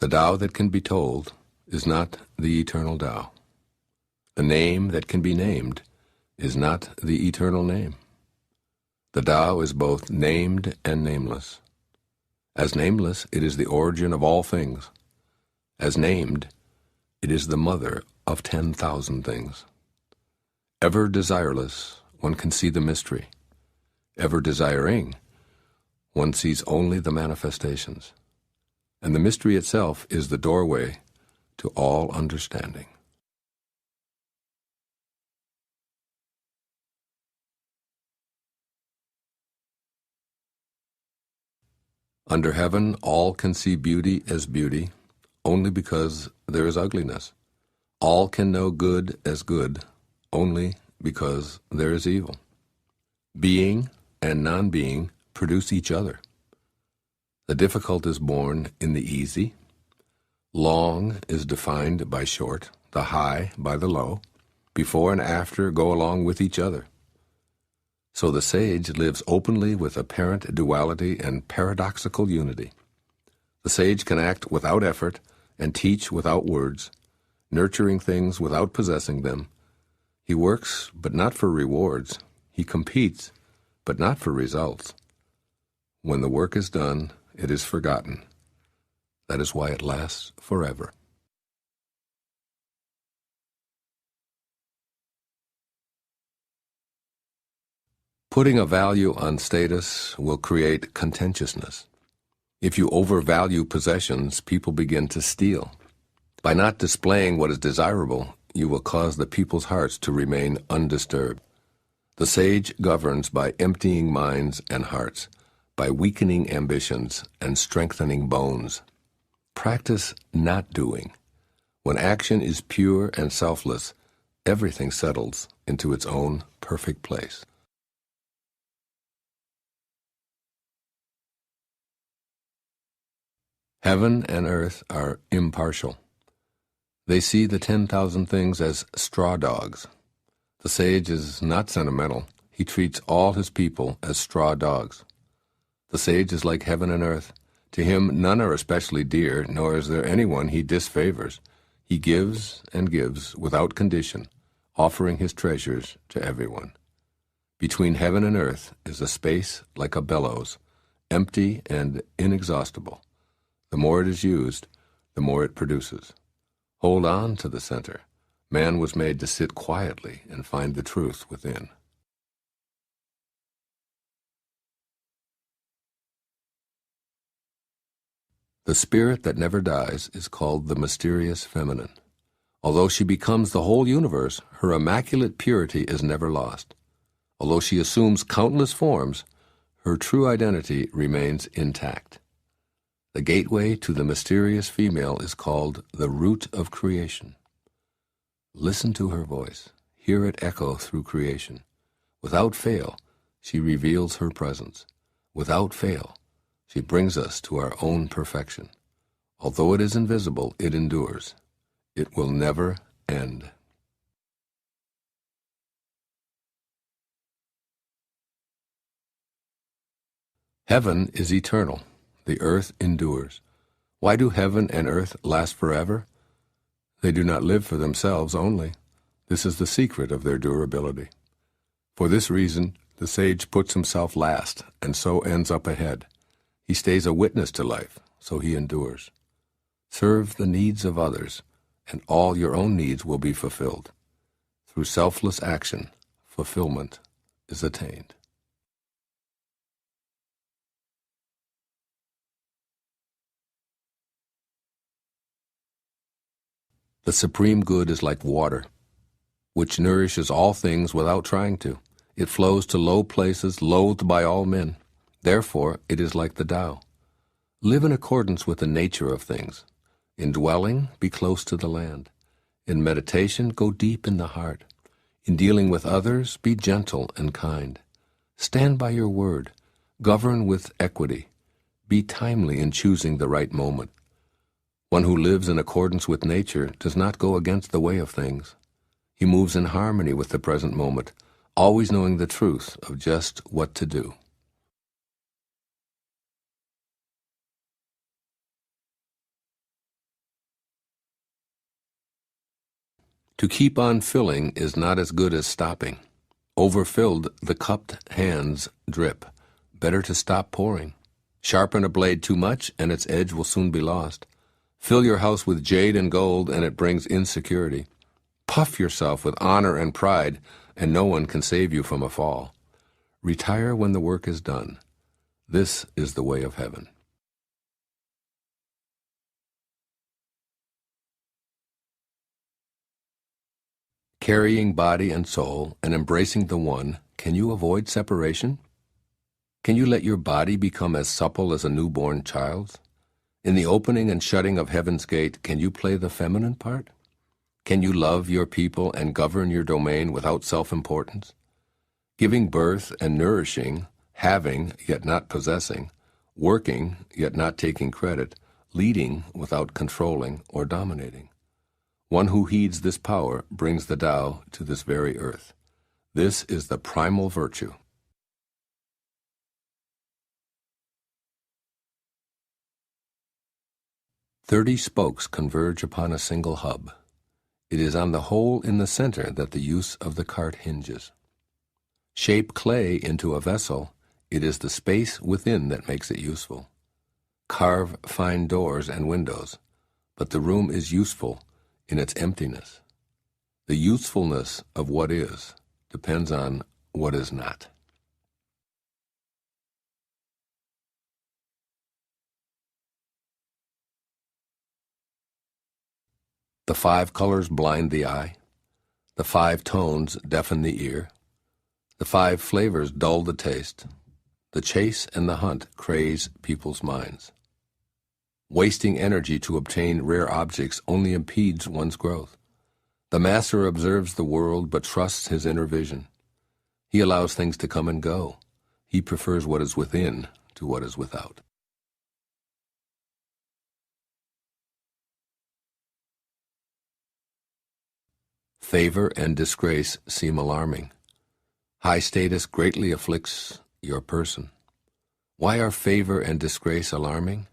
The Tao that can be told is not the eternal Tao. The name that can be named is not the eternal name. The Tao is both named and nameless. As nameless, it is the origin of all things. As named, it is the mother of 10,000 things. Ever desireless, one can see the mystery. Ever desiring, one sees only the manifestations. And the mystery itself is the doorway to all understanding. Under heaven, all can see beauty as beauty, only because there is ugliness. All can know good as good, only because there is evil. Being and non-being produce each other. The difficult is born in the easy. Long is defined by short, the high by the low. Before and after go along with each other. So the sage lives openly with apparent duality and paradoxical unity. The sage can act without effort and teach without words, nurturing things without possessing them. He works, but not for rewards. He competes, but not for results. When the work is done, it is forgotten. That is why it lasts forever. Putting a value on status will create contentiousness. If you overvalue possessions, people begin to steal. By not displaying what is desirable, you will cause the people's hearts to remain undisturbed. The sage governs by emptying minds and hearts, by weakening ambitions and strengthening bones. Practice not doing. When action is pure and selfless, everything settles into its own perfect place. Heaven and earth are impartial. They see the 10,000 things as straw dogs. The sage is not sentimental. He treats all his people as straw dogs. The sage is like heaven and earth. To him none are especially dear, nor is there anyone he disfavors. He gives and gives without condition, offering his treasures to everyone. Between heaven and earth is a space like a bellows, empty and inexhaustible. The more it is used, the more it produces. Hold on to the center. Man was made to sit quietly and find the truth within. The spirit that never dies is called the mysterious feminine. Although she becomes the whole universe, her immaculate purity is never lost. Although she assumes countless forms, her true identity remains intact. The gateway to the mysterious female is called the root of creation. Listen to her voice. Hear it echo through creation. Without fail, she reveals her presence. Without fail, she brings us to our own perfection. Although it is invisible, it endures. It will never end. Heaven is eternal. The earth endures. Why do heaven and earth last forever? They do not live for themselves only. This is the secret of their durability. For this reason, the sage puts himself last and so ends up ahead. He stays a witness to life, so he endures. Serve the needs of others, and all your own needs will be fulfilled. Through selfless action, fulfillment is attained. The supreme good is like water, which nourishes all things without trying to. It flows to low places loathed by all men. Therefore, it is like the Tao. Live in accordance with the nature of things. In dwelling, be close to the land. In meditation, go deep in the heart. In dealing with others, be gentle and kind. Stand by your word. Govern with equity. Be timely in choosing the right moment. One who lives in accordance with nature does not go against the way of things. He moves in harmony with the present moment, always knowing the truth of just what to do. To keep on filling is not as good as stopping. Overfilled, the cupped hands drip. Better to stop pouring. Sharpen a blade too much, and its edge will soon be lost. Fill your house with jade and gold, and it brings insecurity. Puff yourself with honor and pride, and no one can save you from a fall. Retire when the work is done. This is the way of heaven. Carrying body and soul and embracing the one, can you avoid separation? Can you let your body become as supple as a newborn child's? In the opening and shutting of heaven's gate, can you play the feminine part? Can you love your people and govern your domain without self-importance? Giving birth and nourishing, having yet not possessing, working yet not taking credit, leading without controlling or dominating. One who heeds this power brings the Tao to this very earth. This is the primal virtue. "30 spokes converge upon a single hub. It is on the hole in the center that the use of the cart hinges. Shape clay into a vessel, it is the space within that makes it useful. Carve fine doors and windows, but the room is useful in its emptiness. The usefulness of what is depends on what is not." The 5 colors blind the eye. The 5 tones deafen the ear. The 5 flavors dull the taste. The chase and the hunt craze people's minds. Wasting energy to obtain rare objects only impedes one's growth. The master observes the world but trusts his inner vision. He allows things to come and go. He prefers what is within to what is without. Favor and disgrace seem alarming. High status greatly afflicts your person. Why are favor and disgrace alarming?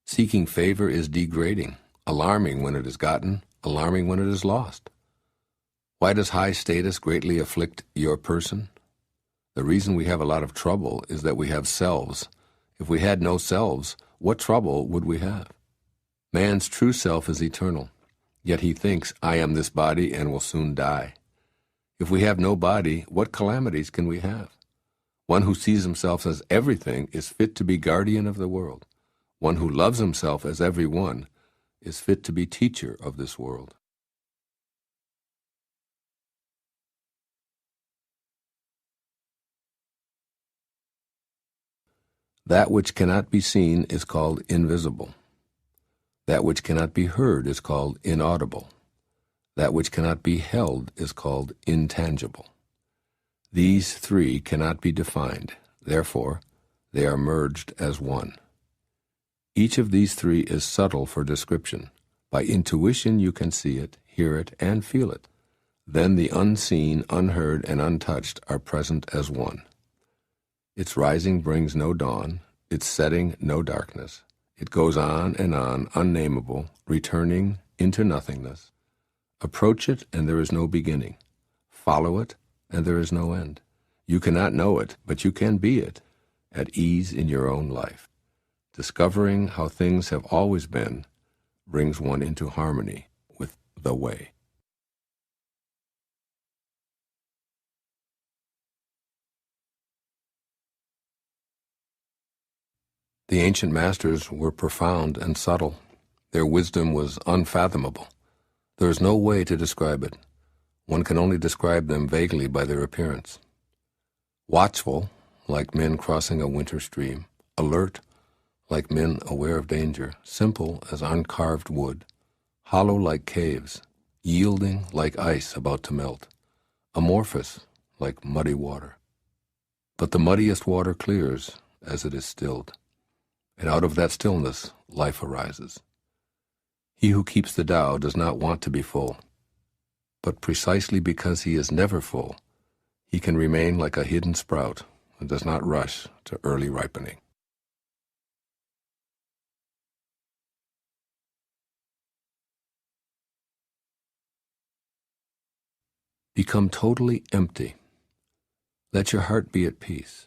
Seeking favor is degrading, alarming when it is gotten, alarming when it is lost. Why does high status greatly afflict your person? The reason we have a lot of trouble is that we have selves. If we had no selves, what trouble would we have? Man's true self is eternal, yet he thinks, "I am this body and will soon die." If we have no body, what calamities can we have? One who sees himself as everything is fit to be guardian of the world. One who loves himself as every one is fit to be teacher of this world. That which cannot be seen is called invisible. That which cannot be heard is called inaudible. That which cannot be held is called intangible. These 3 cannot be defined, therefore they are merged as one. Each of these 3 is subtle for description. By intuition you can see it, hear it, and feel it. Then the unseen, unheard, and untouched are present as one. Its rising brings no dawn, its setting no darkness. It goes on and on, unnameable, returning into nothingness. Approach it, and there is no beginning. Follow it, and there is no end. You cannot know it, but you can be it, at ease in your own life. Discovering how things have always been brings one into harmony with the way. The ancient masters were profound and subtle. Their wisdom was unfathomable. There is no way to describe it. One can only describe them vaguely by their appearance. Watchful, like men crossing a winter stream. Alert, like men aware of danger. Simple as uncarved wood. Hollow like caves. Yielding like ice about to melt. Amorphous, like muddy water. But the muddiest water clears as it is stilled, and out of that stillness life arises. He who keeps the Tao does not want to be full, but precisely because he is never full, he can remain like a hidden sprout and does not rush to early ripening. Become totally empty. Let your heart be at peace.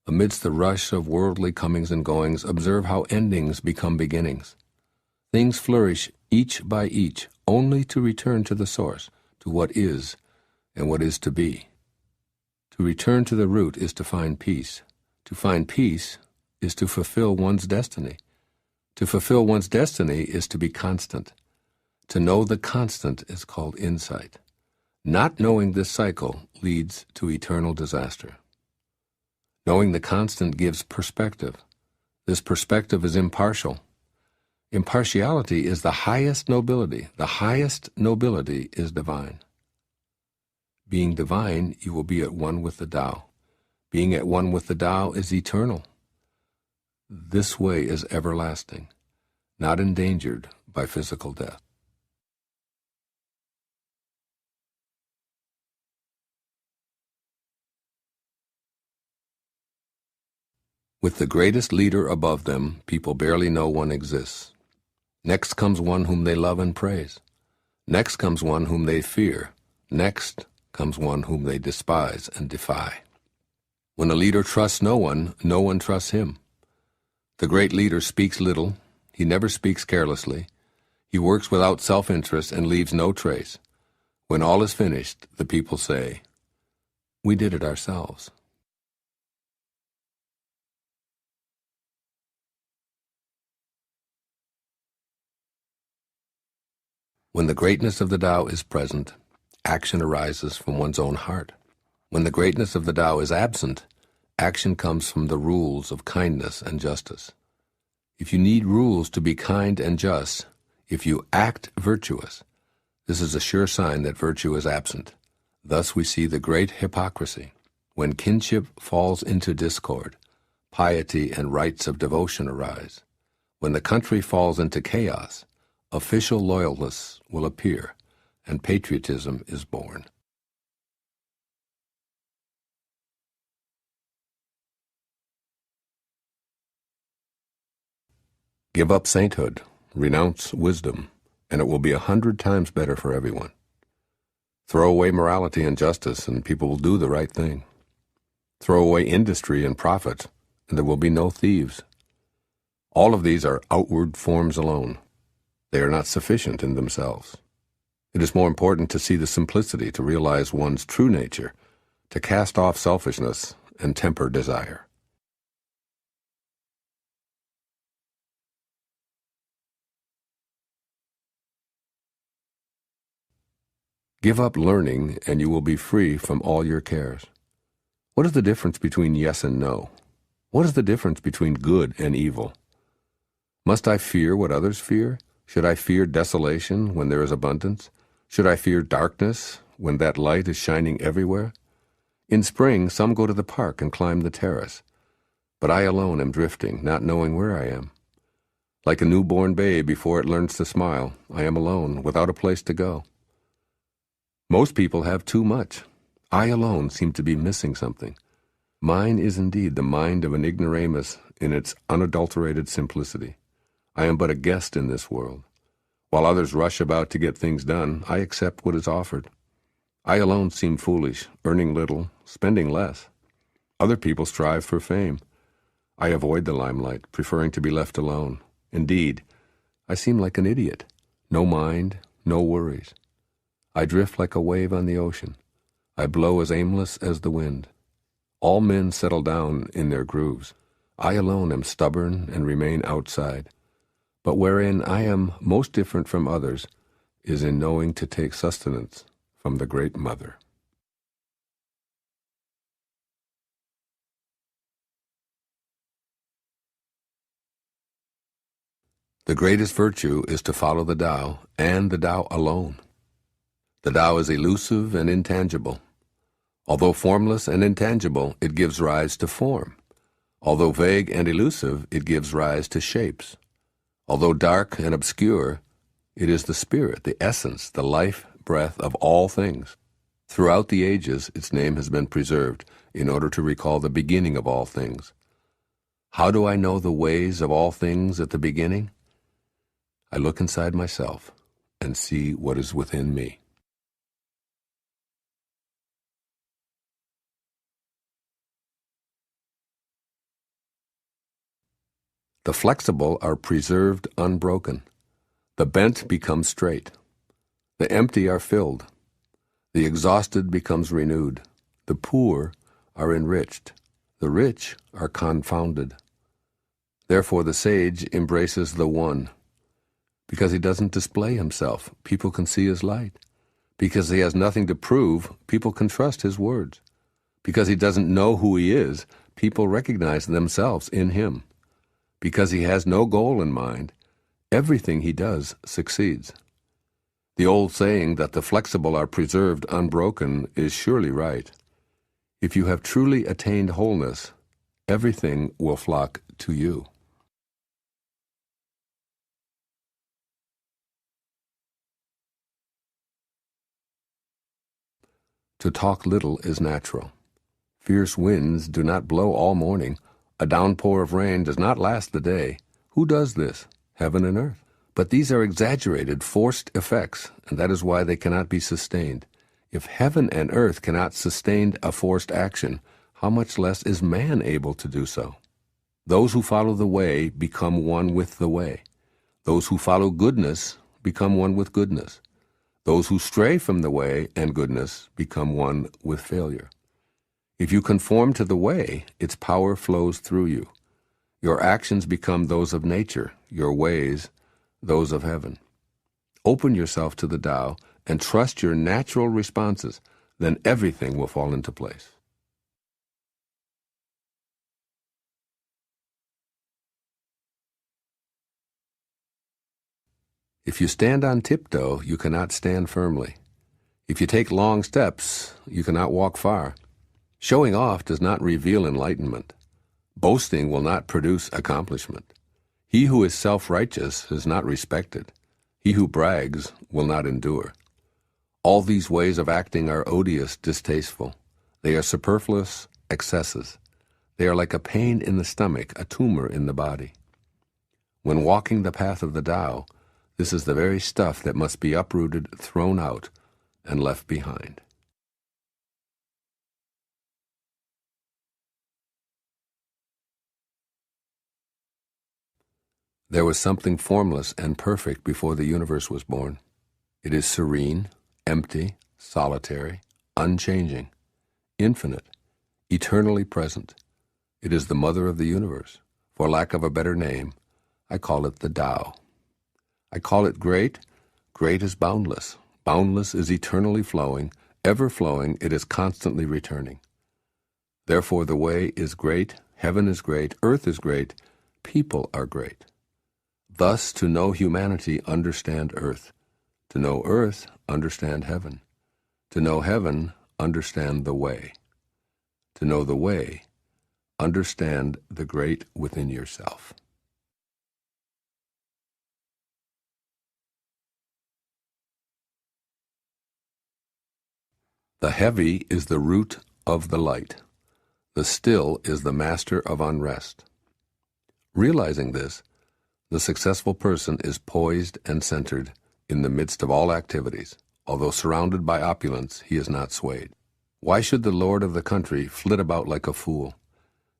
Amidst the rush of worldly comings and goings, observe how endings become beginnings. Things flourish each by each, only to return to the source, to what is and what is to be. To return to the root is to find peace. To find peace is to fulfill one's destiny. To fulfill one's destiny is to be constant. To know the constant is called insight. Not knowing this cycle leads to eternal disaster. Knowing the constant gives perspective. This perspective is impartial. Impartiality is the highest nobility. The highest nobility is divine. Being divine, you will be at one with the Tao. Being at one with the Tao is eternal. This way is everlasting, not endangered by physical death. With the greatest leader above them, people barely know one exists. Next comes one whom they love and praise. Next comes one whom they fear. Next comes one whom they despise and defy. When a leader trusts no one trusts him. The great leader speaks little. He never speaks carelessly. He works without self-interest and leaves no trace. When all is finished, the people say, "We did it ourselves." When the greatness of the Tao is present, action arises from one's own heart. When the greatness of the Tao is absent, action comes from the rules of kindness and justice. If you need rules to be kind and just, if you act virtuous, this is a sure sign that virtue is absent. Thus we see the great hypocrisy. When kinship falls into discord, piety and rites of devotion arise. When the country falls into chaos, official loyalists will appear, and patriotism is born. Give up sainthood, renounce wisdom, and it will be 100 times better for everyone. Throw away morality and justice, and people will do the right thing. Throw away industry and profit, and there will be no thieves. All of these are outward forms alone. They are not sufficient in themselves. It is more important to see the simplicity, to realize one's true nature, to cast off selfishness and temper desire. Give up learning, and you will be free from all your cares. What is the difference between yes and no? What is the difference between good and evil? Must I fear what others fear? Should I fear desolation when there is abundance? Should I fear darkness when that light is shining everywhere? In spring, some go to the park and climb the terrace, but I alone am drifting, not knowing where I am. Like a newborn babe before it learns to smile, I am alone, without a place to go. Most people have too much. I alone seem to be missing something. Mine is indeed the mind of an ignoramus in its unadulterated simplicity. I am but a guest in this world. While others rush about to get things done, I accept what is offered. I alone seem foolish, earning little, spending less. Other people strive for fame. I avoid the limelight, preferring to be left alone. Indeed, I seem like an idiot. No mind, no worries. I drift like a wave on the ocean. I blow as aimless as the wind. All men settle down in their grooves. I alone am stubborn and remain outside. But wherein I am most different from others is in knowing to take sustenance from the Great Mother. The greatest virtue is to follow the Tao, and the Tao alone. The Tao is elusive and intangible. Although formless and intangible, it gives rise to form. Although vague and elusive, it gives rise to shapes. Although dark and obscure, it is the spirit, the essence, the life breath of all things. Throughout the ages, its name has been preserved in order to recall the beginning of all things. How do I know the ways of all things at the beginning? I look inside myself and see what is within me. The flexible are preserved unbroken. The bent becomes straight. The empty are filled. The exhausted becomes renewed. The poor are enriched. The rich are confounded. Therefore the sage embraces the one. Because he doesn't display himself, people can see his light. Because he has nothing to prove, people can trust his words. Because he doesn't know who he is, people recognize themselves in him. Because he has no goal in mind, everything he does succeeds. The old saying that the flexible are preserved unbroken is surely right. If you have truly attained wholeness, everything will flock to you. To talk little is natural. Fierce winds do not blow all morning. A downpour of rain does not last the day. Who does this? Heaven and earth. But these are exaggerated, forced effects, and that is why they cannot be sustained. If heaven and earth cannot sustain a forced action, how much less is man able to do so? Those who follow the way become one with the way. Those who follow goodness become one with goodness. Those who stray from the way and goodness become one with failure. If you conform to the way, its power flows through you. Your actions become those of nature, your ways those of heaven. Open yourself to the Tao and trust your natural responses, then everything will fall into place. If you stand on tiptoe, you cannot stand firmly. If you take long steps, you cannot walk far. Showing off does not reveal enlightenment. Boasting will not produce accomplishment. He who is self-righteous is not respected. He who brags will not endure. All these ways of acting are odious, distasteful. They are superfluous excesses. They are like a pain in the stomach, a tumor in the body. When walking the path of the Tao, this is the very stuff that must be uprooted, thrown out, and left behind. There was something formless and perfect before the universe was born. It is serene, empty, solitary, unchanging, infinite, eternally present. It is the mother of the universe. For lack of a better name, I call it the Tao. I call it great. Great is boundless. Boundless is eternally flowing. Ever flowing, it is constantly returning. Therefore the way is great, heaven is great, earth is great, people are great. Thus, to know humanity, understand earth. To know earth, understand heaven. To know heaven, understand the way. To know the way, understand the great within yourself. The heavy is the root of the light. The still is the master of unrest. Realizing this, the successful person is poised and centered in the midst of all activities. Although surrounded by opulence, he is not swayed. Why should the lord of the country flit about like a fool?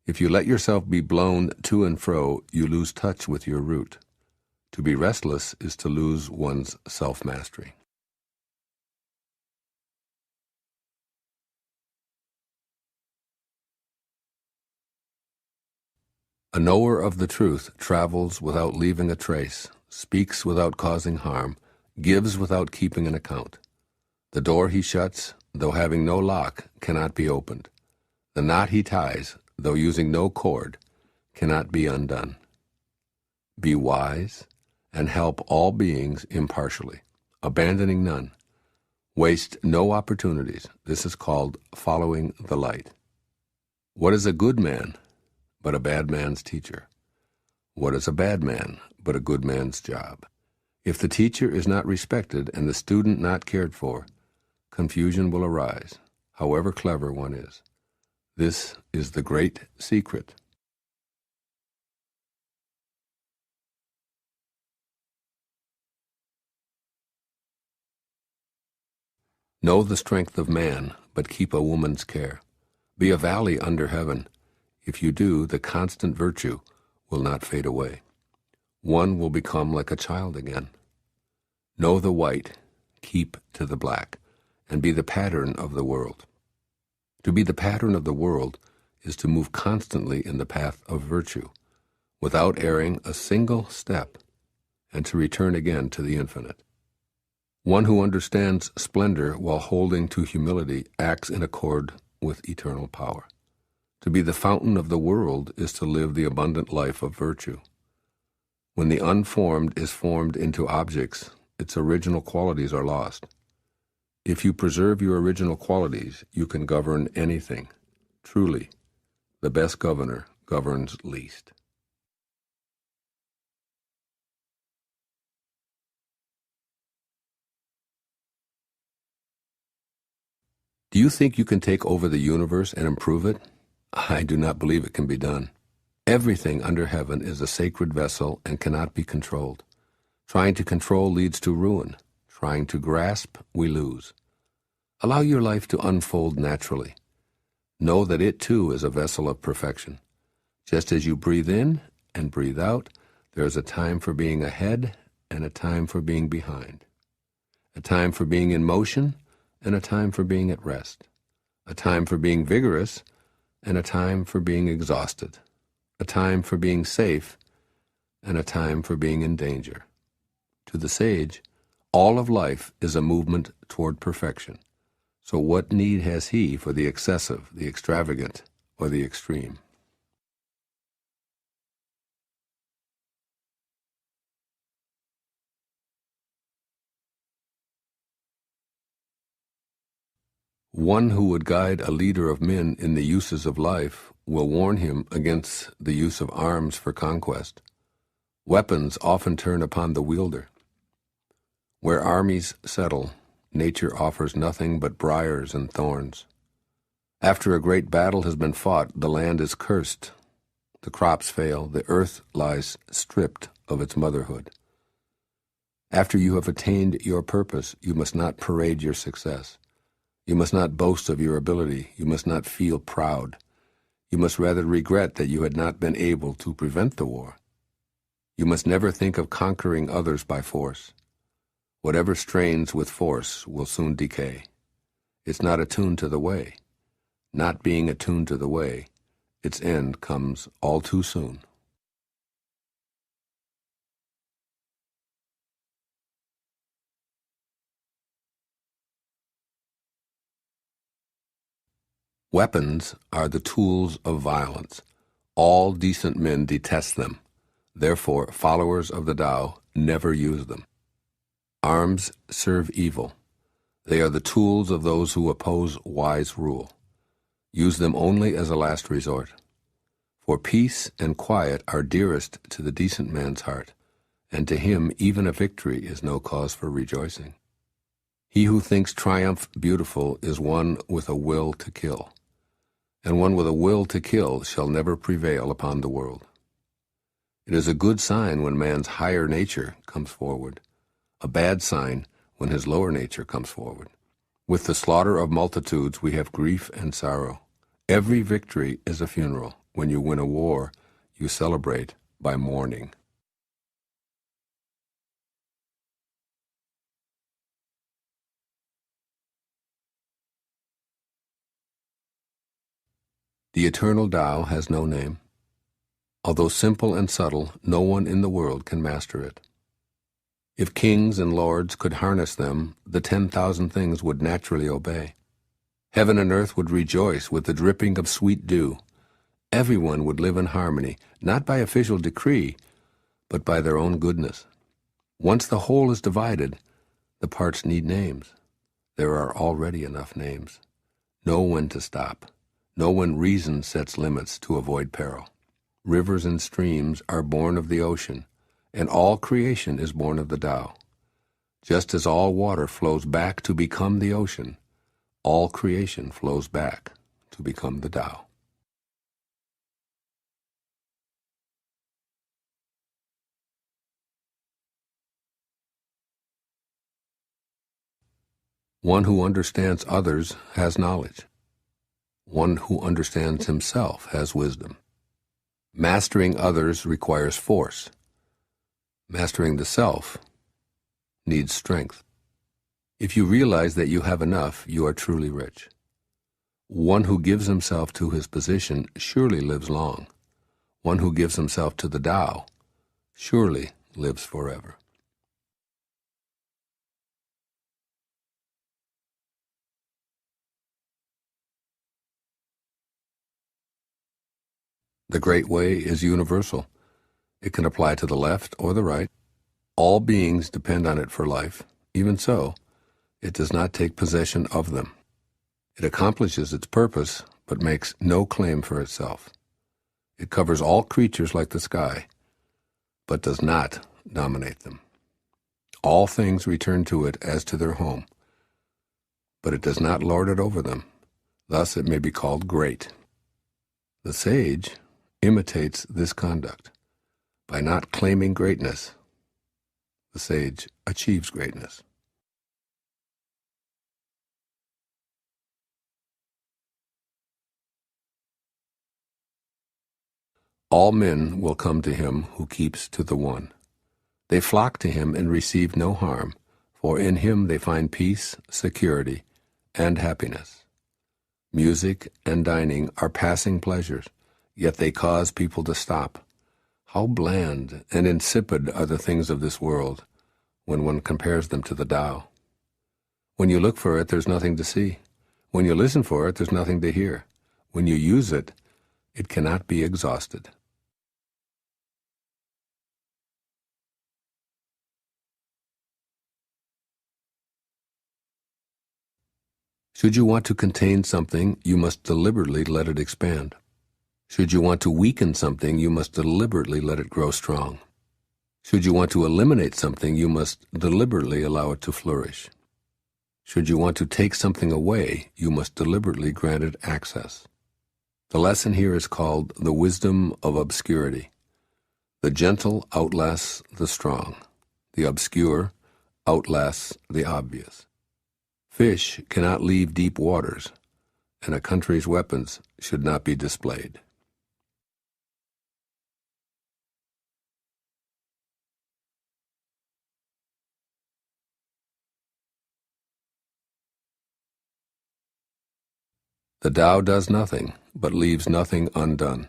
If you let yourself be blown to and fro, you lose touch with your root. To be restless is to lose one's self-mastery. A knower of the truth travels without leaving a trace, speaks without causing harm, gives without keeping an account. The door he shuts, though having no lock, cannot be opened. The knot he ties, though using no cord, cannot be undone. Be wise and help all beings impartially, abandoning none. Waste no opportunities. This is called following the light. What is a good man but a bad man's teacher? What is a bad man but a good man's job? If the teacher is not respected and the student not cared for, confusion will arise, however clever one is. This is the great secret. Know the strength of man, but keep a woman's care. Be a valley under heaven. If you do, the constant virtue will not fade away. One will become like a child again. Know the white, keep to the black, and be the pattern of the world. To be the pattern of the world is to move constantly in the path of virtue, without erring a single step, and to return again to the infinite. One who understands splendor while holding to humility acts in accord with eternal power. To be the fountain of the world is to live the abundant life of virtue. When the unformed is formed into objects, its original qualities are lost. If you preserve your original qualities, you can govern anything. Truly, the best governor governs least. Do you think you can take over the universe and improve it? I do not believe it can be done. Everything under heaven is a sacred vessel and cannot be controlled. Trying to control leads to ruin. Trying to grasp, we lose. Allow your life to unfold naturally. Know that it too is a vessel of perfection. Just as you breathe in and breathe out, there is a time for being ahead and a time for being behind. A time for being in motion and a time for being at rest. A time for being vigorous and a time for being exhausted. A time for being safe and a time for being in danger. To the sage, all of life is a movement toward perfection. So what need has he for the excessive, the extravagant, or the extreme? One who would guide a leader of men in the uses of life will warn him against the use of arms for conquest. Weapons often turn upon the wielder. Where armies settle, nature offers nothing but briars and thorns. After a great battle has been fought, the land is cursed. The crops fail, the earth lies stripped of its motherhood. After you have attained your purpose, you must not parade your success. You must not boast of your ability. You must not feel proud. You must rather regret that you had not been able to prevent the war. You must never think of conquering others by force. Whatever strains with force will soon decay. It's not attuned to the way. Not being attuned to the way, its end comes all too soon. Weapons are the tools of violence. All decent men detest them. Therefore, followers of the Tao never use them. Arms serve evil. They are the tools of those who oppose wise rule. Use them only as a last resort. For peace and quiet are dearest to the decent man's heart, and to him even a victory is no cause for rejoicing. He who thinks triumph beautiful is one with a will to kill, and one with a will to kill shall never prevail upon the world. It is a good sign when man's higher nature comes forward, a bad sign when his lower nature comes forward. With the slaughter of multitudes we have grief and sorrow. Every victory is a funeral. When you win a war, you celebrate by mourning. The eternal Tao has no name. Although simple and subtle, no one in the world can master it. If kings and lords could harness them, the 10,000 things would naturally obey. Heaven and earth would rejoice with the dripping of sweet dew. Everyone would live in harmony, not by official decree, but by their own goodness. Once the whole is divided, the parts need names. There are already enough names. Know when to stop. Know when reason sets limits to avoid peril. Rivers and streams are born of the ocean, and all creation is born of the Tao. Just as all water flows back to become the ocean, all creation flows back to become the Tao. One who understands others has knowledge. One who understands himself has wisdom. Mastering others requires force. Mastering the self needs strength. If you realize that you have enough, you are truly rich. One who gives himself to his position surely lives long. One who gives himself to the Tao surely lives forever. The Great Way is universal. It can apply to the left or the right. All beings depend on it for life. Even so, it does not take possession of them. It accomplishes its purpose, but makes no claim for itself. It covers all creatures like the sky, but does not dominate them. All things return to it as to their home, but it does not lord it over them. Thus it may be called great. The sage imitates this conduct. By not claiming greatness, the sage achieves greatness. All men will come to him who keeps to the one. They flock to him and receive no harm, for in him they find peace, security, and happiness. Music and dining are passing pleasures, yet they cause people to stop. How bland and insipid are the things of this world when one compares them to the Tao. When you look for it, there's nothing to see. When you listen for it, there's nothing to hear. When you use it, it cannot be exhausted. Should you want to contain something, you must deliberately let it expand. Should you want to weaken something, you must deliberately let it grow strong. Should you want to eliminate something, you must deliberately allow it to flourish. Should you want to take something away, you must deliberately grant it access. The lesson here is called the wisdom of obscurity. The gentle outlasts the strong. The obscure outlasts the obvious. Fish cannot leave deep waters, and a country's weapons should not be displayed. The Tao does nothing, but leaves nothing undone.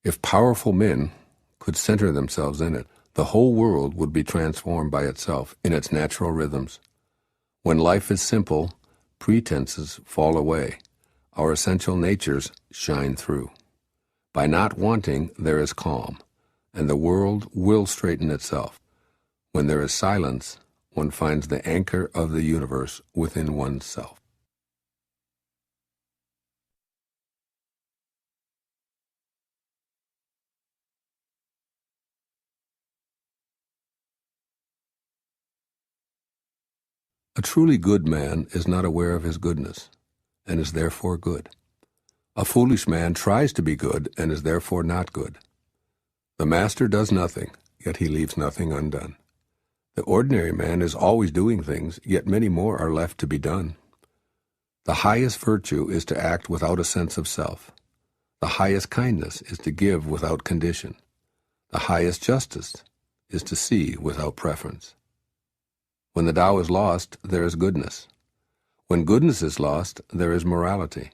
If powerful men could center themselves in it, the whole world would be transformed by itself in its natural rhythms. When life is simple, pretenses fall away. Our essential natures shine through. By not wanting, there is calm, and the world will straighten itself. When there is silence, one finds the anchor of the universe within oneself. A truly good man is not aware of his goodness, and is therefore good. A foolish man tries to be good, and is therefore not good. The master does nothing, yet he leaves nothing undone. The ordinary man is always doing things, yet many more are left to be done. The highest virtue is to act without a sense of self. The highest kindness is to give without condition. The highest justice is to see without preference. When the Tao is lost, there is goodness. When goodness is lost, there is morality.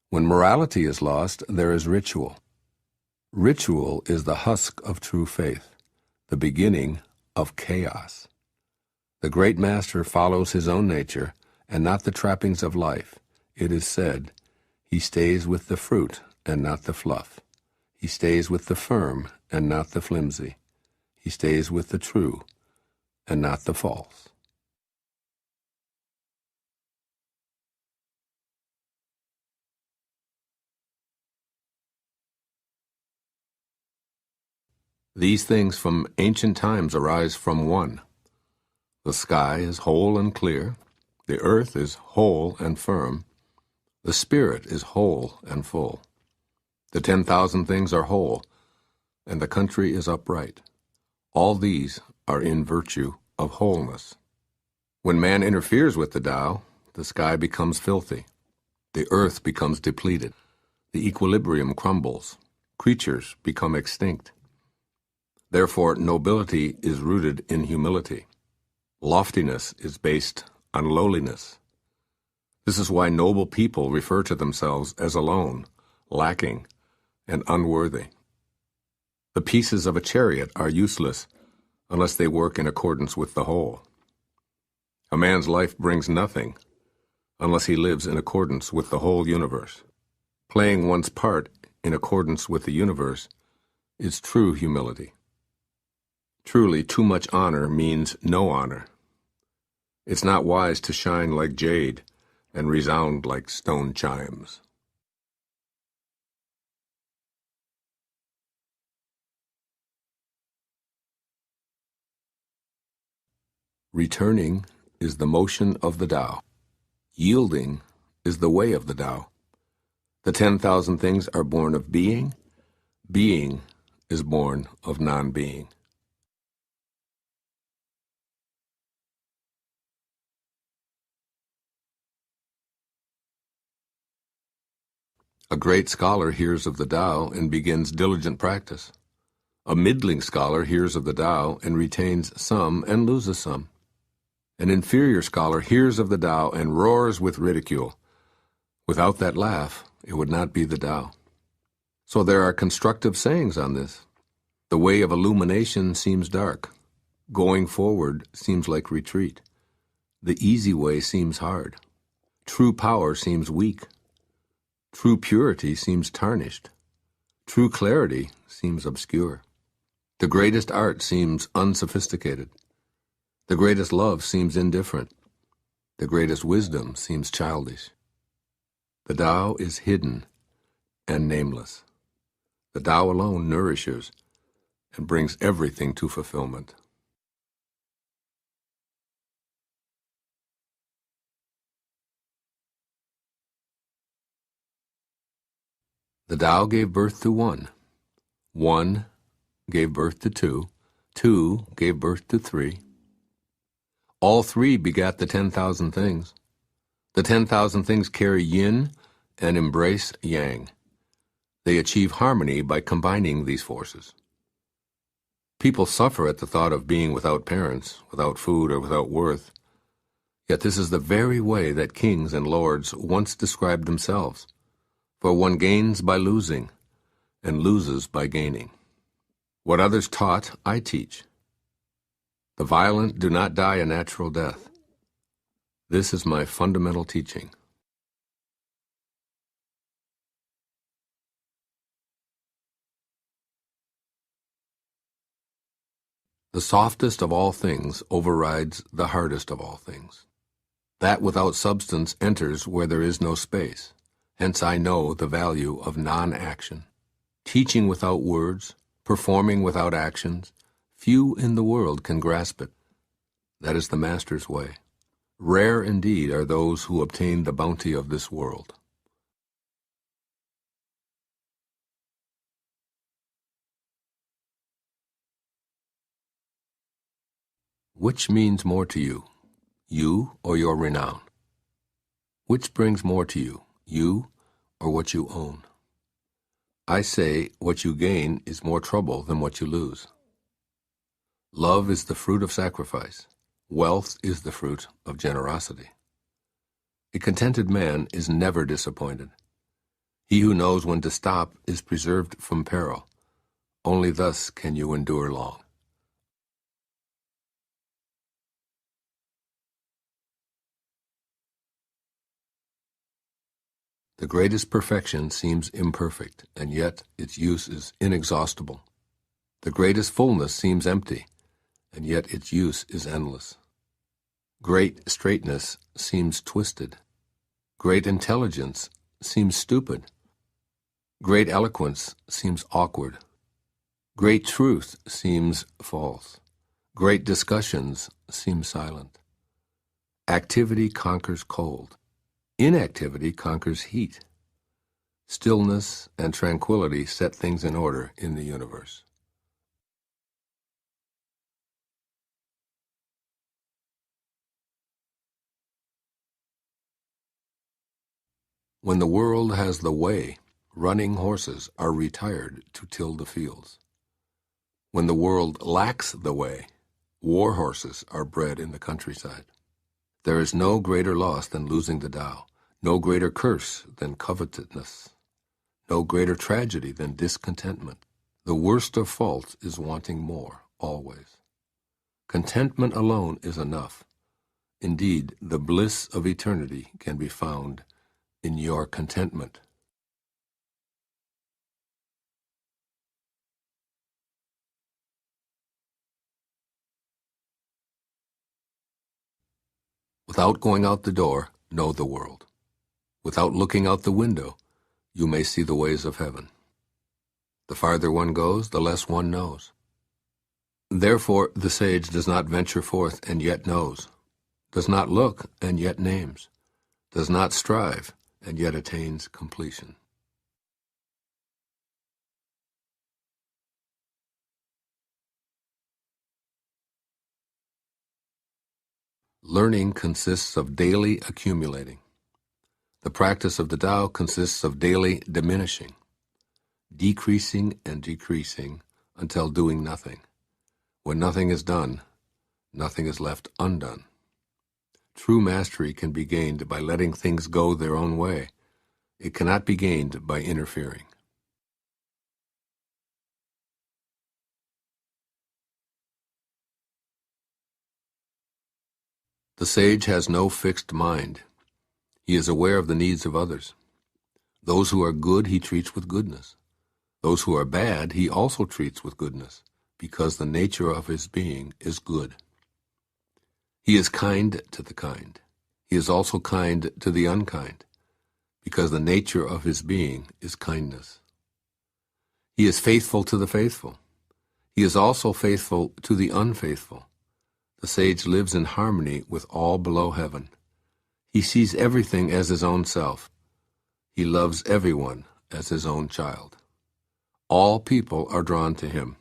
When morality is lost, there is ritual. Ritual is the husk of true faith, the beginning of chaos. The great master follows his own nature and not the trappings of life. It is said, he stays with the fruit and not the fluff. He stays with the firm and not the flimsy. He stays with the true and not the false. These things from ancient times arise from one. The sky is whole and clear, the earth is whole and firm, the spirit is whole and full. The 10,000 things are whole, and the country is upright. All these are in virtue of wholeness. When man interferes with the Tao, the sky becomes filthy, the earth becomes depleted, the equilibrium crumbles, creatures become extinct. Therefore, nobility is rooted in humility. Loftiness is based on lowliness. This is why noble people refer to themselves as alone, lacking, and unworthy. The pieces of a chariot are useless unless they work in accordance with the whole. A man's life brings nothing unless he lives in accordance with the whole universe. Playing one's part in accordance with the universe is true humility. Truly, too much honor means no honor. It's not wise to shine like jade and resound like stone chimes. Returning is the motion of the Tao. Yielding is the way of the Tao. The 10,000 things are born of being. Being is born of non-being. A great scholar hears of the Tao and begins diligent practice. A middling scholar hears of the Tao and retains some and loses some. An inferior scholar hears of the Tao and roars with ridicule. Without that laugh, it would not be the Tao. So there are constructive sayings on this. The way of illumination seems dark. Going forward seems like retreat. The easy way seems hard. True power seems weak. True purity seems tarnished. True clarity seems obscure. The greatest art seems unsophisticated. The greatest love seems indifferent. The greatest wisdom seems childish. The Tao is hidden and nameless. The Tao alone nourishes and brings everything to fulfillment. The Tao gave birth to one. One gave birth to two. Two gave birth to three. All three begat the 10,000 things. The 10,000 things carry yin and embrace yang. They achieve harmony by combining these forces. People suffer at the thought of being without parents, without food, or without worth. Yet this is the very way that kings and lords once described themselves. For one gains by losing, and loses by gaining. What others taught, I teach. The violent do not die a natural death. This is my fundamental teaching. The softest of all things overrides the hardest of all things. That without substance enters where there is no space. Hence I know the value of non-action. Teaching without words, performing without actions, few in the world can grasp it. That is the Master's way. Rare indeed are those who obtain the bounty of this world. Which means more to you, you or your renown? Which brings more to you, you or what you own? I say what you gain is more trouble than what you lose. Love is the fruit of sacrifice. Wealth is the fruit of generosity. A contented man is never disappointed. He who knows when to stop is preserved from peril. Only thus can you endure long. The greatest perfection seems imperfect, and yet its use is inexhaustible. The greatest fullness seems empty, and yet its use is endless. Great straightness seems twisted. Great intelligence seems stupid. Great eloquence seems awkward. Great truth seems false. Great discussions seem silent. Activity conquers cold. Inactivity conquers heat. Stillness and tranquility set things in order in the universe. When the world has the way, running horses are retired to till the fields. When the world lacks the way, war horses are bred in the countryside. There is no greater loss than losing the Tao, no greater curse than covetousness, no greater tragedy than discontentment. The worst of faults is wanting more, always. Contentment alone is enough. Indeed, the bliss of eternity can be found in your contentment. Without going out the door, know the world. Without looking out the window, you may see the ways of heaven. The farther one goes, the less one knows. Therefore, the sage does not venture forth and yet knows, does not look and yet names, does not strive and yet attains completion. Learning consists of daily accumulating. The practice of the Tao consists of daily diminishing, decreasing and decreasing until doing nothing. When nothing is done, nothing is left undone. True mastery can be gained by letting things go their own way. It cannot be gained by interfering. The sage has no fixed mind. He is aware of the needs of others. Those who are good he treats with goodness. Those who are bad he also treats with goodness, because the nature of his being is good. He is kind to the kind. He is also kind to the unkind, because the nature of his being is kindness. He is faithful to the faithful. He is also faithful to the unfaithful. The sage lives in harmony with all below heaven. He sees everything as his own self. He loves everyone as his own child. All people are drawn to him.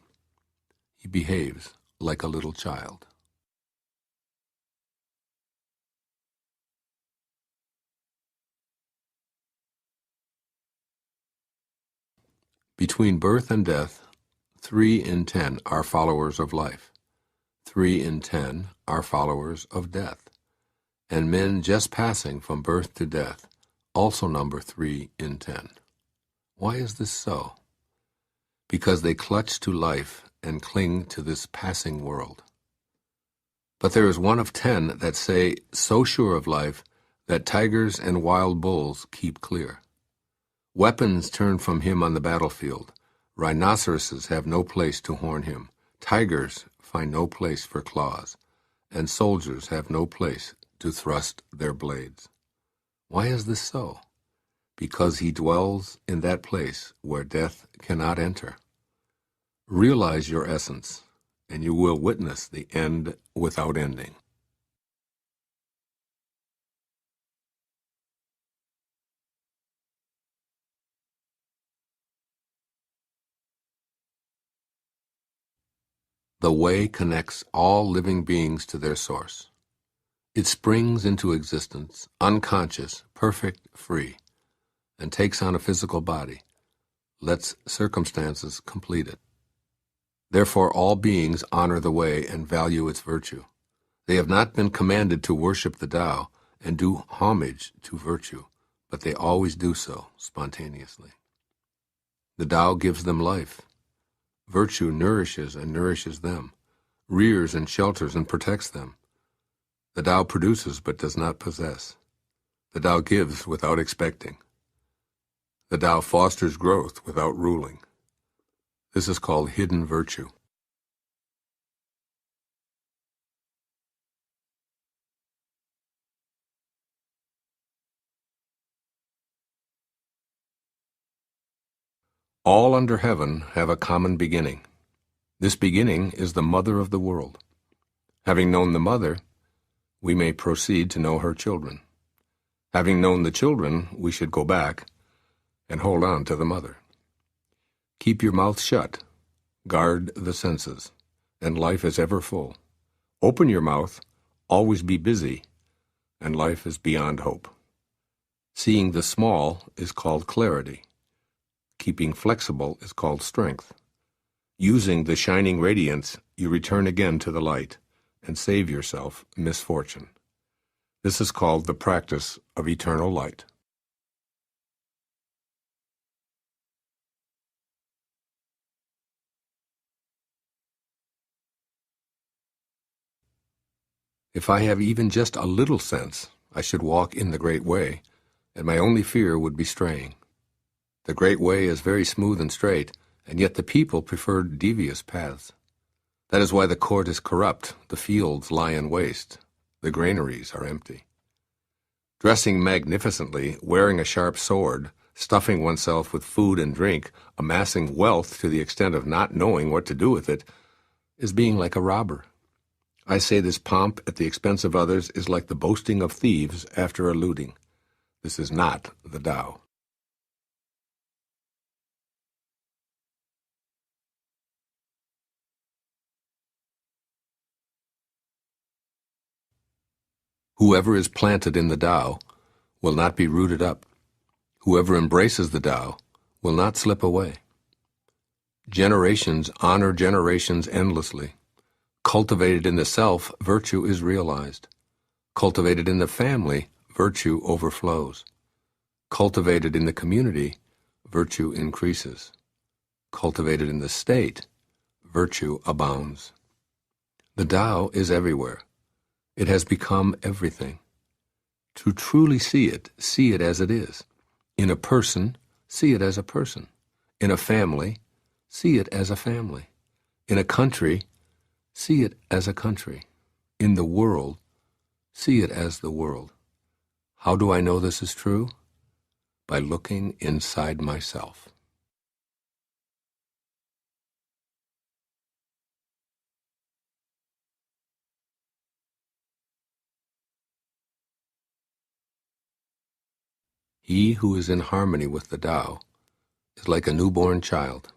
He behaves like a little child. Between birth and death, 3 in 10 are followers of life. 3 in 10 are followers of death. And men just passing from birth to death also number 3 in 10. Why is this so? Because they clutch to life and cling to this passing world. But there is one of 10 that say, so sure of life, that tigers and wild bulls keep clear. Weapons turn from him on the battlefield. Rhinoceroses have no place to horn him. Tigers find no place for claws. And soldiers have no place to thrust their blades. Why is this so? Because he dwells in that place where death cannot enter. Realize your essence, and you will witness the end without ending. The way connects all living beings to their source. It springs into existence, unconscious, perfect, free, and takes on a physical body, lets circumstances complete it. Therefore all beings honor the way and value its virtue. They have not been commanded to worship the Tao and do homage to virtue, but they always do so spontaneously. The Tao gives them life. Virtue nourishes and nourishes them, rears and shelters and protects them. The Tao produces but does not possess. The Tao gives without expecting. The Tao fosters growth without ruling. This is called hidden virtue. All under heaven have a common beginning. This beginning is the mother of the world. Having known the mother, we may proceed to know her children. Having known the children, we should go back and hold on to the mother. Keep your mouth shut, guard the senses, and life is ever full. Open your mouth, always be busy, and life is beyond hope. Seeing the small is called clarity. keeping flexible is called strength. Using the shining radiance, you return again to the light and save yourself misfortune. This is called the practice of eternal light. If I have even just a little sense, I should walk in the great way, and my only fear would be straying. The great way is very smooth and straight, and yet the people prefer devious paths. That is why the court is corrupt, the fields lie in waste, the granaries are empty. Dressing magnificently, wearing a sharp sword, stuffing oneself with food and drink, amassing wealth to the extent of not knowing what to do with it, is being like a robber. I say this pomp at the expense of others is like the boasting of thieves after a looting. This is not the Tao. Whoever is planted in the Tao will not be rooted up. Whoever embraces the Tao will not slip away. Generations honor generations endlessly. Cultivated in the self, virtue is realized. Cultivated in the family, virtue overflows. Cultivated in the community, virtue increases. Cultivated in the state, virtue abounds. The Tao is everywhere. It has become everything. To truly see it as it is. In a person, see it as a person. In a family, see it as a family. In a country, see it as a country. In the world, see it as the world. How do I know this is true? By looking inside myself. He who is in harmony with the Tao is like a newborn child.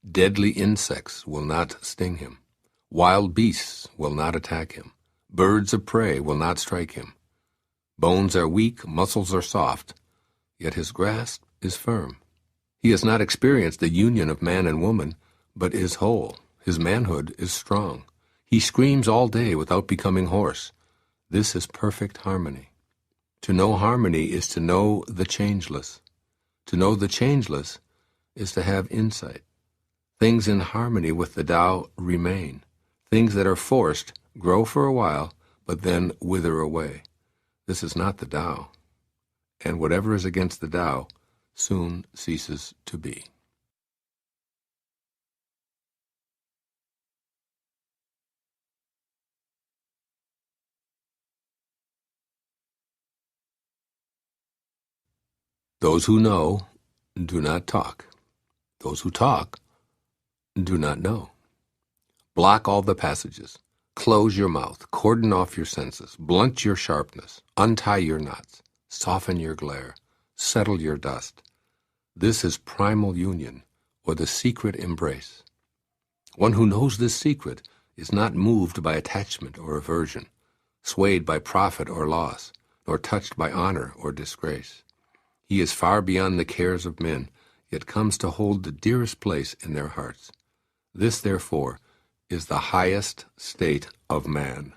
Deadly insects will not sting him. Wild beasts will not attack him. Birds of prey will not strike him. Bones are weak, muscles are soft, yet his grasp is firm. He has not experienced the union of man and woman, but is whole. His manhood is strong. He screams all day without becoming hoarse. This is perfect harmony. To know harmony is to know the changeless. To know the changeless is to have insight. Things in harmony with the Tao remain. Things that are forced grow for a while, but then wither away. This is not the Tao. And whatever is against the Tao soon ceases to be. Those who know do not talk. Those who talk do not know. Block all the passages. Close your mouth. Cordon off your senses. Blunt your sharpness. Untie your knots. Soften your glare. Settle your dust. This is primal union, or the secret embrace. One who knows this secret is not moved by attachment or aversion, swayed by profit or loss, nor touched by honor or disgrace. He is far beyond the cares of men, yet comes to hold the dearest place in their hearts. This, therefore, is the highest state of man.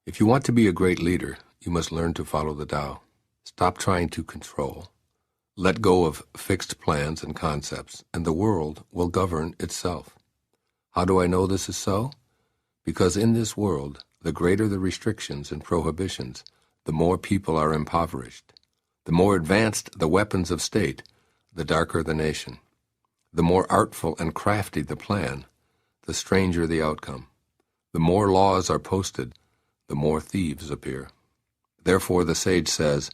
If you want to be a great leader, you must learn to follow the Tao. Stop trying to control. Let go of fixed plans and concepts, and the world will govern itself. How do I know this is so? Because in this world, the greater the restrictions and prohibitions, the more people are impoverished. The more advanced the weapons of state, the darker the nation. The more artful and crafty the plan, the stranger the outcome. The more laws are posted, the more thieves appear. Therefore the sage says,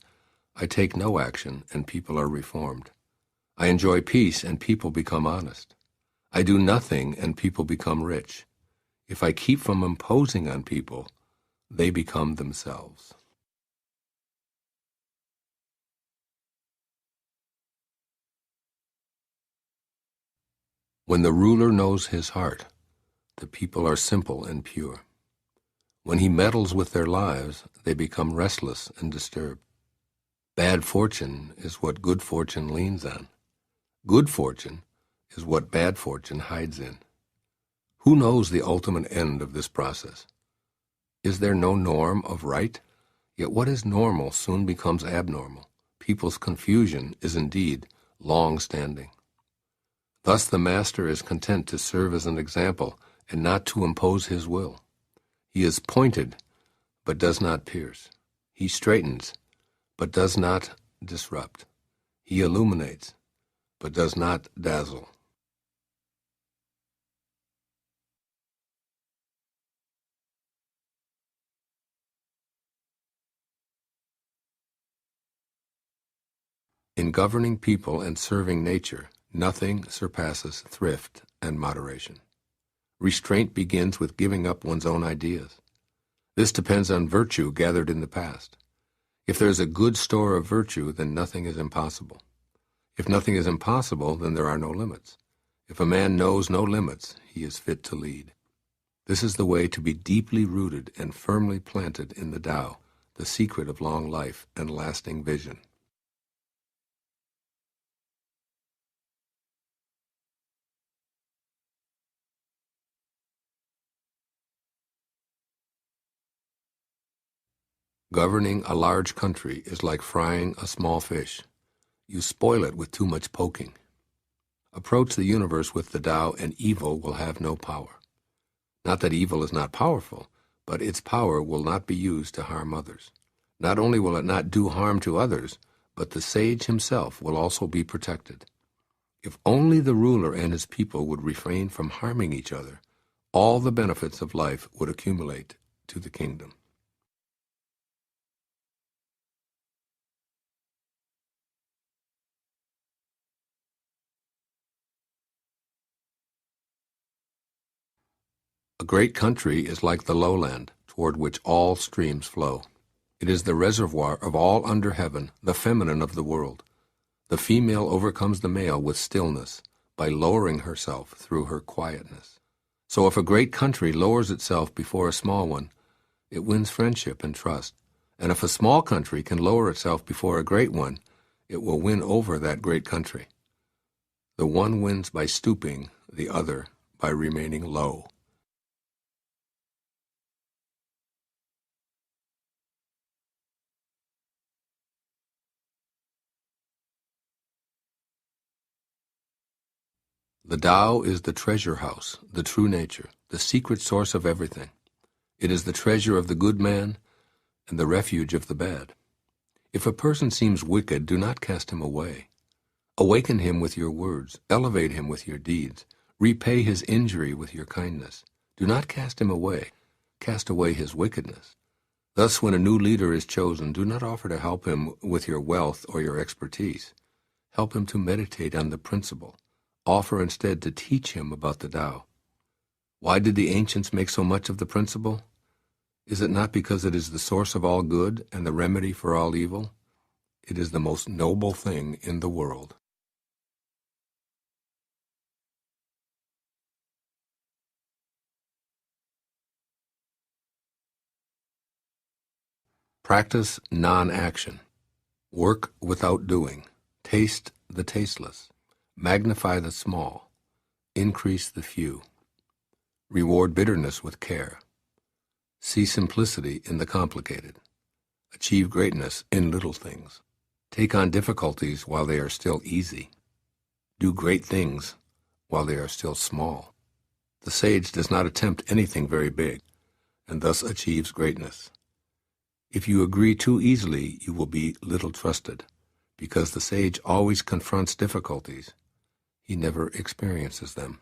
I take no action and people are reformed. I enjoy peace and people become honest. I do nothing and people become rich. If I keep from imposing on people, they become themselves. When the ruler knows his heart, the people are simple and pure. When he meddles with their lives, they become restless and disturbed. Bad fortune is what good fortune leans on. Good fortune is what bad fortune hides in. Who knows the ultimate end of this process? Is there no norm of right? Yet what is normal soon becomes abnormal. People's confusion is indeed long-standing. Thus the master is content to serve as an example and not to impose his will. He is pointed, but does not pierce. He straightens, but does not disrupt. He illuminates, but does not dazzle. In governing people and serving nature, nothing surpasses thrift and moderation. Restraint begins with giving up one's own ideas. This depends on virtue gathered in the past. If there is a good store of virtue, then nothing is impossible. If nothing is impossible, then there are no limits. If a man knows no limits, he is fit to lead. This is the way to be deeply rooted and firmly planted in the Tao, the secret of long life and lasting vision. Governing a large country is like frying a small fish. You spoil it with too much poking. Approach the universe with the Tao and evil will have no power. Not that evil is not powerful, but its power will not be used to harm others. Not only will it not do harm to others, but the sage himself will also be protected. If only the ruler and his people would refrain from harming each other, all the benefits of life would accumulate to the kingdom. A great country is like the lowland, toward which all streams flow. It is the reservoir of all under heaven, the feminine of the world. The female overcomes the male with stillness, by lowering herself through her quietness. So if a great country lowers itself before a small one, it wins friendship and trust. And if a small country can lower itself before a great one, it will win over that great country. The one wins by stooping, the other by remaining low. The Tao is the treasure house, the true nature, the secret source of everything. It is the treasure of the good man and the refuge of the bad. If a person seems wicked, do not cast him away. Awaken him with your words, elevate him with your deeds, repay his injury with your kindness. Do not cast him away, cast away his wickedness. Thus, when a new leader is chosen, do not offer to help him with your wealth or your expertise. Help him to meditate on the principle. Offer instead to teach him about the Tao. Why did the ancients make so much of the principle? Is it not because it is the source of all good and the remedy for all evil? It is the most noble thing in the world. Practice non-action. Work without doing. Taste the tasteless. Magnify the small. Increase the few. Reward bitterness with care. See simplicity in the complicated. Achieve greatness in little things. Take on difficulties while they are still easy. Do great things while they are still small. The sage does not attempt anything very big, and thus achieves greatness. If you agree too easily, you will be little trusted, because the sage always confronts difficulties. He never experiences them.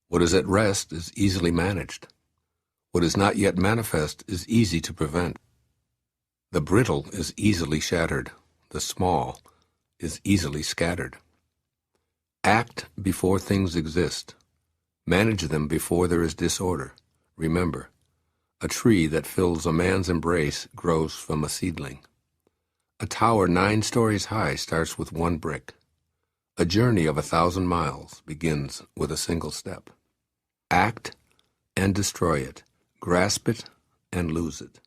What is at rest is easily managed. What is not yet manifest is easy to prevent. The brittle is easily shattered. The small is easily scattered. Act before things exist. Manage them before there is disorder. Remember, A tree that fills a man's embrace grows from a seedling. A tower 9 stories high starts with 1 brick. A journey of 1,000 miles begins with a single step. Act and destroy it. Grasp it and lose it.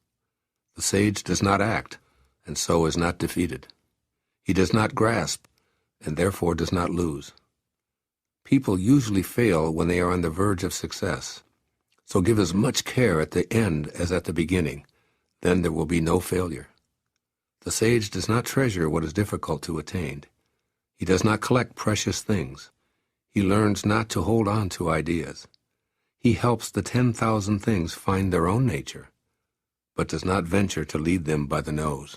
The sage does not act, and so is not defeated. He does not grasp, and therefore does not lose. People usually fail when they are on the verge of success. So give as much care at the end as at the beginning. Then there will be no failure. The sage does not treasure what is difficult to attain. He does not collect precious things. He learns not to hold on to ideas. He helps the 10,000 things find their own nature, but does not venture to lead them by the nose.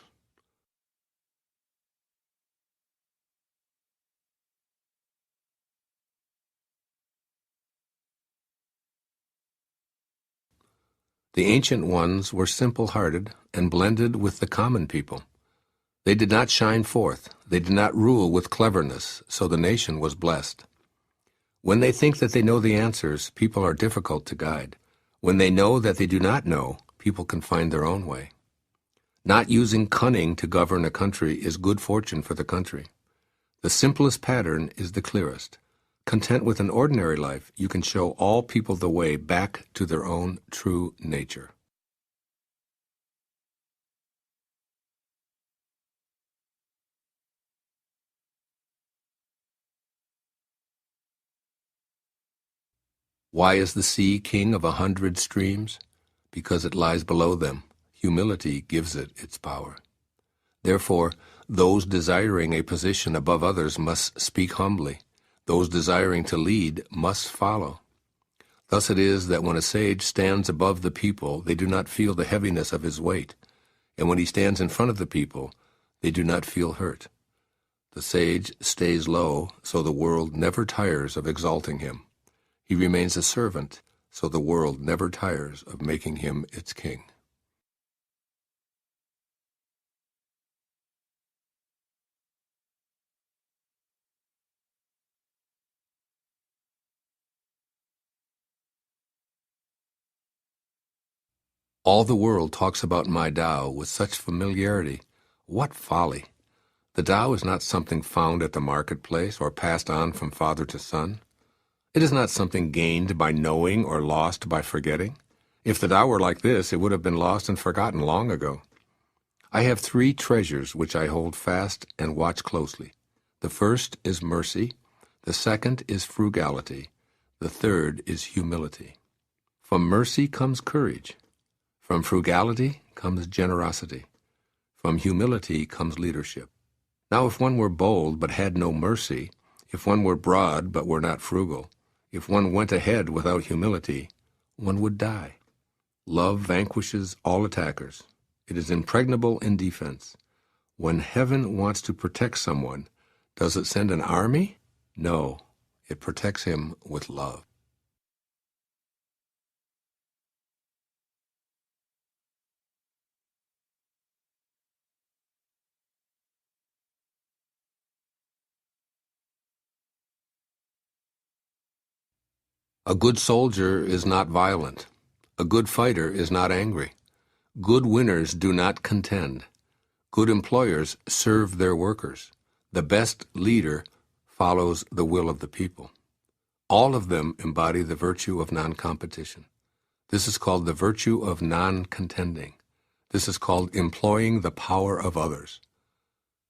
The ancient ones were simple-hearted and blended with the common people. They did not shine forth. They did not rule with cleverness, so the nation was blessed. When they think that they know the answers, people are difficult to guide. When they know that they do not know, people can find their own way. Not using cunning to govern a country is good fortune for the country. The simplest pattern is the clearest. Content with an ordinary life, you can show all people the way back to their own true nature. Why is the sea king of 100 streams? Because it lies below them. Humility gives it its power. Therefore, those desiring a position above others must speak humbly. Those desiring to lead must follow. Thus it is that when a sage stands above the people, they do not feel the heaviness of his weight, and when he stands in front of the people, they do not feel hurt. The sage stays low, so the world never tires of exalting him. He remains a servant, so the world never tires of making him its king. All the world talks about my Tao with such familiarity. What folly! The Tao is not something found at the marketplace or passed on from father to son. It is not something gained by knowing or lost by forgetting. If the Tao were like this, it would have been lost and forgotten long ago. I have 3 treasures which I hold fast and watch closely. The first is mercy, the second is frugality, the third is humility. From mercy comes courage. From frugality comes generosity. From humility comes leadership. Now if one were bold but had no mercy, if one were broad but were not frugal, if one went ahead without humility, one would die. Love vanquishes all attackers. It is impregnable in defense. When heaven wants to protect someone, does it send an army? No, it protects him with love. A good soldier is not violent. A good fighter is not angry. Good winners do not contend. Good employers serve their workers. The best leader follows the will of the people. All of them embody the virtue of non-competition. This is called the virtue of non-contending. This is called employing the power of others.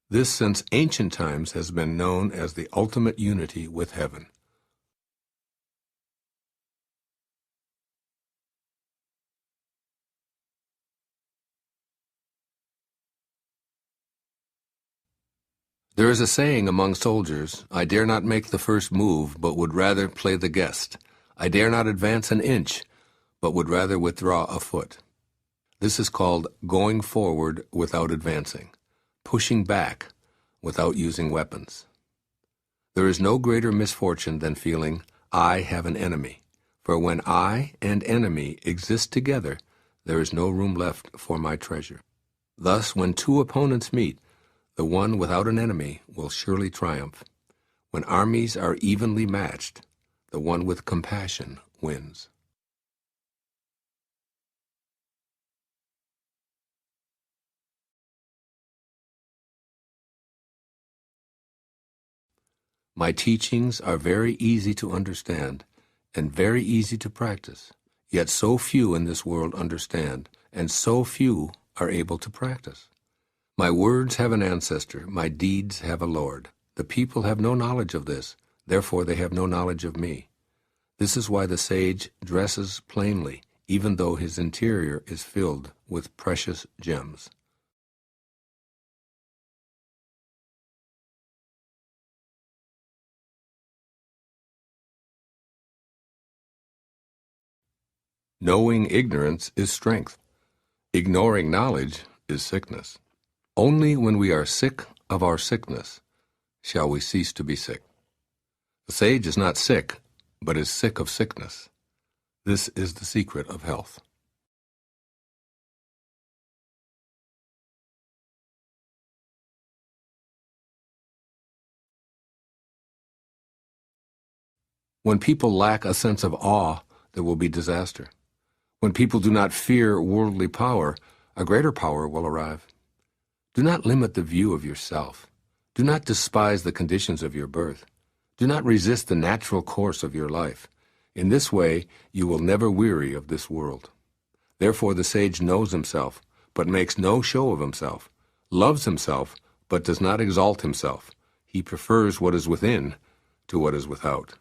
This, since ancient times, has been known as the ultimate unity with heaven. There is a saying among soldiers, I dare not make the first move, but would rather play the guest. I dare not advance an inch, but would rather withdraw a foot. This is called going forward without advancing, pushing back without using weapons. There is no greater misfortune than feeling, I have an enemy. For when I and enemy exist together, there is no room left for my treasure. Thus, when 2 opponents meet, the one without an enemy will surely triumph. When armies are evenly matched, the one with compassion wins. My teachings are very easy to understand and very easy to practice, yet so few in this world understand, and so few are able to practice. My words have an ancestor, my deeds have a Lord. The people have no knowledge of this, therefore they have no knowledge of me. This is why the sage dresses plainly, even though his interior is filled with precious gems. Knowing ignorance is strength. Ignoring knowledge is sickness. Only when we are sick of our sickness shall we cease to be sick. The sage is not sick, but is sick of sickness. This is the secret of health. When people lack a sense of awe, there will be disaster. When people do not fear worldly power, a greater power will arrive. Do not limit the view of yourself. Do not despise the conditions of your birth. Do not resist the natural course of your life. In this way, you will never weary of this world. Therefore the sage knows himself, but makes no show of himself, loves himself, but does not exalt himself. He prefers what is within to what is without.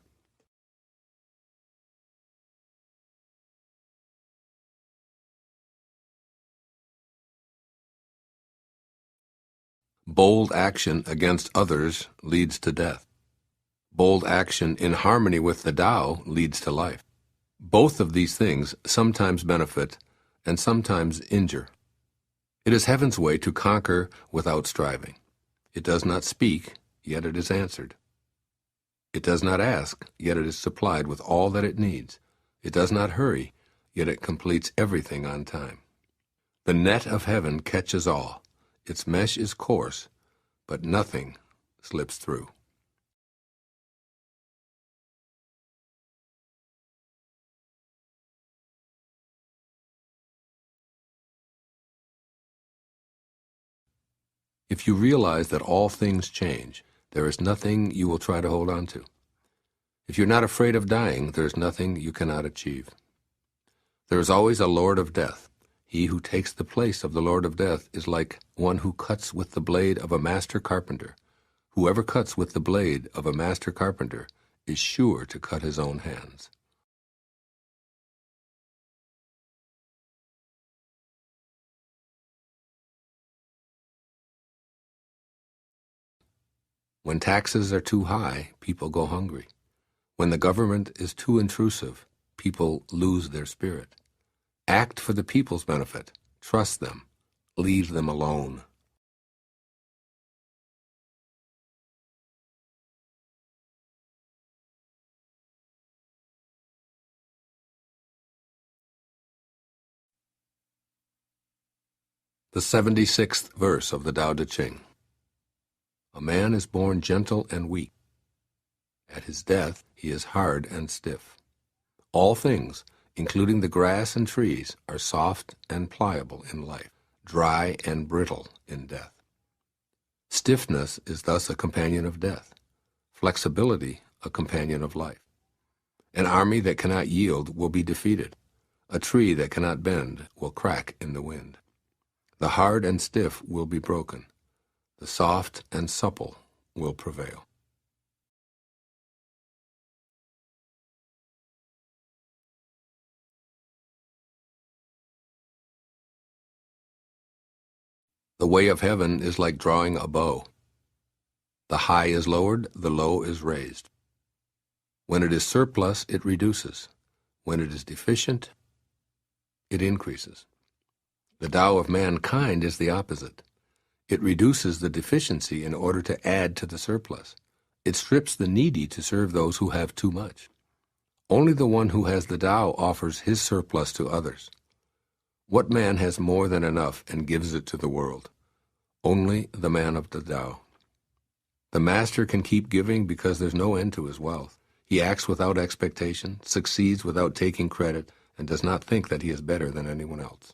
Bold action against others leads to death. Bold action in harmony with the Tao leads to life. Both of these things sometimes benefit and sometimes injure. It is heaven's way to conquer without striving. It does not speak, yet it is answered. It does not ask, yet it is supplied with all that it needs. It does not hurry, yet it completes everything on time. The net of heaven catches all. Its mesh is coarse, but nothing slips through. If you realize that all things change, there is nothing you will try to hold on to. If you're not afraid of dying, there is nothing you cannot achieve. There is always a Lord of Death. He who takes the place of the Lord of Death is like one who cuts with the blade of a master carpenter. Whoever cuts with the blade of a master carpenter is sure to cut his own hands. When taxes are too high, people go hungry. When the government is too intrusive, people lose their spirit. Act for the people's benefit. Trust them. Leave them alone. The 76th verse of the Tao Te Ching. A man is born gentle and weak. At his death, he is hard and stiff. All things, including the grass and trees, are soft and pliable in life, dry and brittle in death. Stiffness is thus a companion of death, flexibility a companion of life. An army that cannot yield will be defeated. A tree that cannot bend will crack in the wind. The hard and stiff will be broken. The soft and supple will prevail. The way of heaven is like drawing a bow. The high is lowered, the low is raised. When it is surplus, it reduces. When it is deficient, it increases. The Tao of mankind is the opposite. It reduces the deficiency in order to add to the surplus. It strips the needy to serve those who have too much. Only the one who has the Tao offers his surplus to others. What man has more than enough and gives it to the world? Only the man of the Tao. The master can keep giving because there's no end to his wealth. He acts without expectation, succeeds without taking credit, and does not think that he is better than anyone else.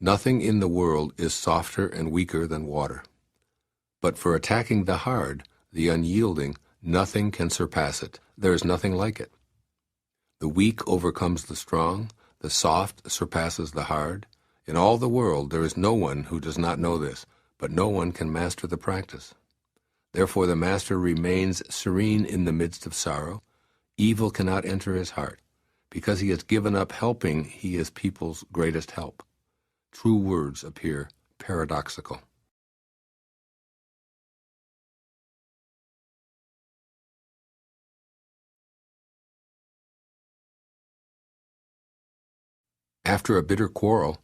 Nothing in the world is softer and weaker than water. But for attacking the hard, the unyielding, nothing can surpass it. There is nothing like it. The weak overcomes the strong, the soft surpasses the hard. In all the world there is no one who does not know this, but no one can master the practice. Therefore the master remains serene in the midst of sorrow. Evil cannot enter his heart. Because he has given up helping, he is people's greatest help. True words appear paradoxical. After a bitter quarrel,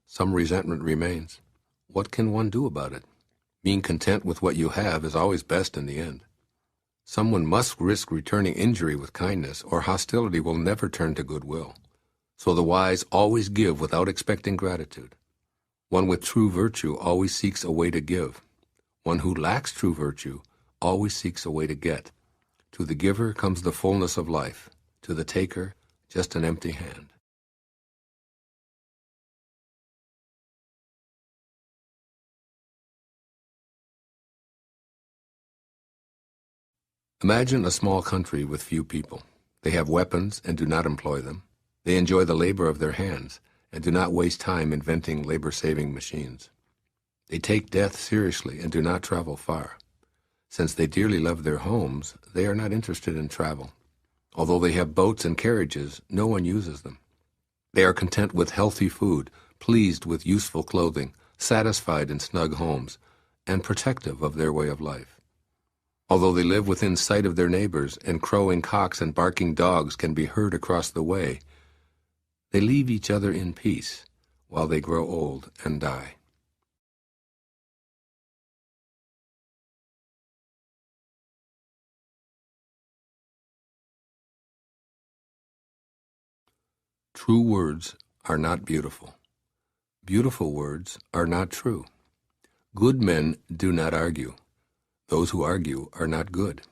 some resentment remains. What can one do about it? Being content with what you have is always best in the end. Someone must risk returning injury with kindness, or hostility will never turn to goodwill. So the wise always give without expecting gratitude. One with true virtue always seeks a way to give. One who lacks true virtue always seeks a way to get. To the giver comes the fullness of life. To the taker, just an empty hand. Imagine a small country with few people. They have weapons and do not employ them. They enjoy the labor of their hands and do not waste time inventing labor-saving machines. They take death seriously and do not travel far. Since they dearly love their homes, they are not interested in travel. Although they have boats and carriages, no one uses them. They are content with healthy food, pleased with useful clothing, satisfied in snug homes, and protective of their way of life. Although they live within sight of their neighbors, and crowing cocks and barking dogs can be heard across the way, they leave each other in peace while they grow old and die. True words are not beautiful. Beautiful words are not true. Good men do not argue. Those who argue are not good.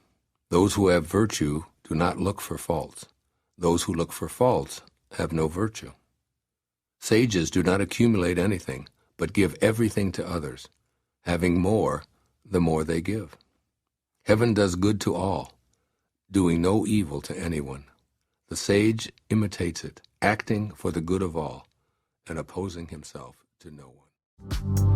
Those who have virtue do not look for faults. Those who look for faults have no virtue. Sages do not accumulate anything, but give everything to others. Having more, the more they give. Heaven does good to all, doing no evil to anyone. The sage imitates it, acting for the good of all, and opposing himself to no one.